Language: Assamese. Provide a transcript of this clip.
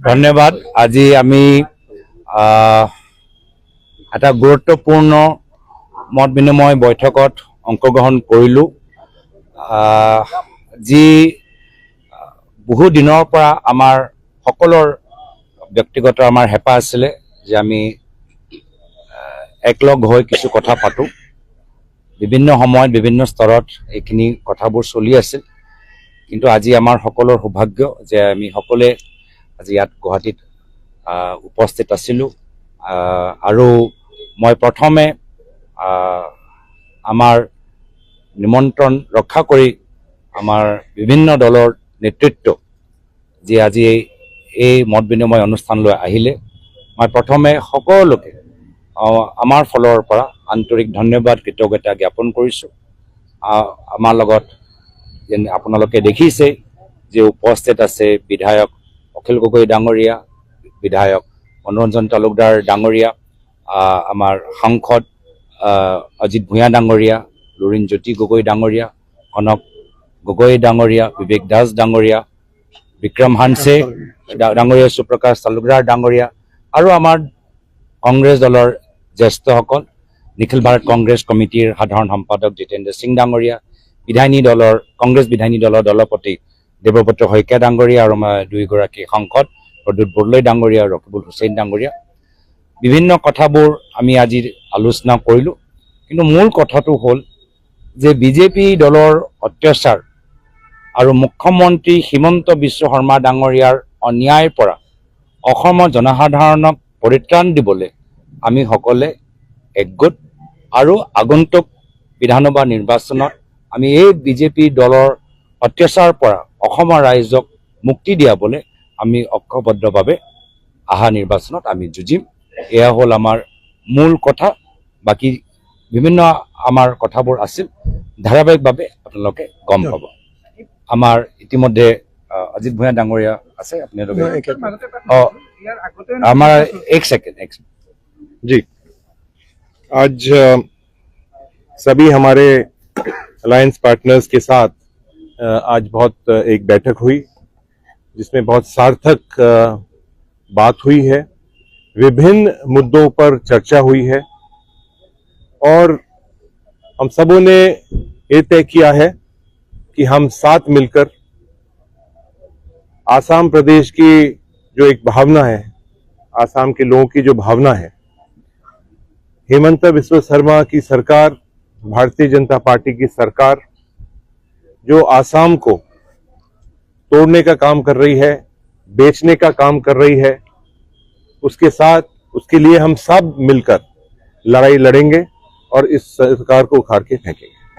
ধন্যবাদ। আজি আমি এটা গুৰুত্বপূৰ্ণ মত বিনিময় বৈঠকত অংশগ্ৰহণ কৰিলোঁ। যি বহু দিনৰ পৰা আমাৰ সকলৰ ব্যক্তিগত আমাৰ হেঁপাহ আছিলে যে আমি একলগ হৈ কিছু কথা পাতোঁ। বিভিন্ন সময়ত বিভিন্ন স্তৰত এইখিনি কথাবোৰ চলি আছিল, কিন্তু আজি আমাৰ সকলৰ সৌভাগ্য যে আমি সকলোৱে আজি ইয়াত গুৱাহাটীত উপস্থিত আছিলোঁ। আৰু মই প্ৰথমে আমাৰ নিমন্ত্ৰণ ৰক্ষা কৰি আমাৰ বিভিন্ন দলৰ নেতৃত্ব যি আজি এই মত বিনিময় অনুষ্ঠানলৈ আহিলে, মই প্ৰথমে সকলোকে আমাৰ ফালৰ পৰা আন্তৰিক ধন্যবাদ কৃতজ্ঞতা জ্ঞাপন কৰিছোঁ। আমাৰ লগত যেন আপোনালোকে দেখিছে যে উপস্থিত আছে বিধায়ক অখিল গগৈ ডাঙৰীয়া, বিধায়ক মনোৰঞ্জন তালুকদাৰ ডাঙৰীয়া, আমাৰ সাংসদ অজিত ভূঞা ডাঙৰীয়া, লুৰিণজ্যোতি গগৈ ডাঙৰীয়া, কনক গগৈ ডাঙৰীয়া, বিবেক দাস ডাঙৰীয়া, বিক্ৰম হানছে ডাঙৰীয়া, সুপ্ৰকাশ তালুকদাৰ ডাঙৰীয়া, আৰু আমাৰ কংগ্ৰেছ দলৰ জ্যেষ্ঠসকল, নিখিল ভাৰত কংগ্ৰেছ কমিটিৰ সাধাৰণ সম্পাদক জিতেন্দ্ৰ সিং ডাঙৰীয়া, কংগ্ৰেছ বিধায়িনী দলৰ দলপতি দেৱব্ৰত শইকীয়া ডাঙৰীয়া, আৰু আমাৰ দুইগৰাকী সাংসদ প্ৰদ্যুৎ বৰদলৈ ডাঙৰীয়া আৰু ৰকিবুল হুছেইন ডাঙৰীয়া। বিভিন্ন কথাবোৰ আমি আজি আলোচনা কৰিলোঁ, কিন্তু মূল কথাটো হ'ল যে বিজেপি দলৰ অত্যাচাৰ আৰু মুখ্যমন্ত্ৰী হিমন্ত বিশ্ব শৰ্মা ডাঙৰীয়াৰ অন্যায়ৰ পৰা অসমৰ জনসাধাৰণক পৰিত্ৰাণ দিবলৈ আমি সকলোৱে একগোট, আৰু আগন্তুক বিধানসভা নিৰ্বাচনত আমি এই বিজেপি দলৰ অত্যাচাৰৰ পৰা অসমৰ ৰাইজক মুক্তি দিয়াবলৈ আমি ঐক্যবদ্ধভাৱে অহা নিৰ্বাচনত আমি যুঁজিম। এয়া হ'ল আমাৰ মূল কথা। বাকী বিভিন্ন আমাৰ কথাবোৰ আছিল, ধাৰাবাহিকভাৱে আপোনালোকে গম পাব। আমাৰ ইতিমধ্যে অজিত ভূঞা ডাঙৰীয়া আছে, আপোনালোকে আমাৰ এক ছেকেণ্ড जी। आज सभी हमारे अलायंस पार्टनर्स के साथ आज बहुत एक बैठक हुई, जिसमें बहुत सार्थक बात हुई है, विभिन्न मुद्दों पर चर्चा हुई है, और हम सबों ने ये तय किया है कि हम साथ मिलकर आसाम प्रदेश की जो एक भावना है, आसाम के लोगों की जो भावना है, हेमंत बिस्वा शर्मा की सरकार, भारतीय जनता पार्टी की सरकार जो आसाम को तोड़ने का काम कर रही है, बेचने का काम कर रही है, उसके लिए हम सब मिलकर लड़ाई लड़ेंगे और इस सरकार को उखाड़ के फेंकेंगे।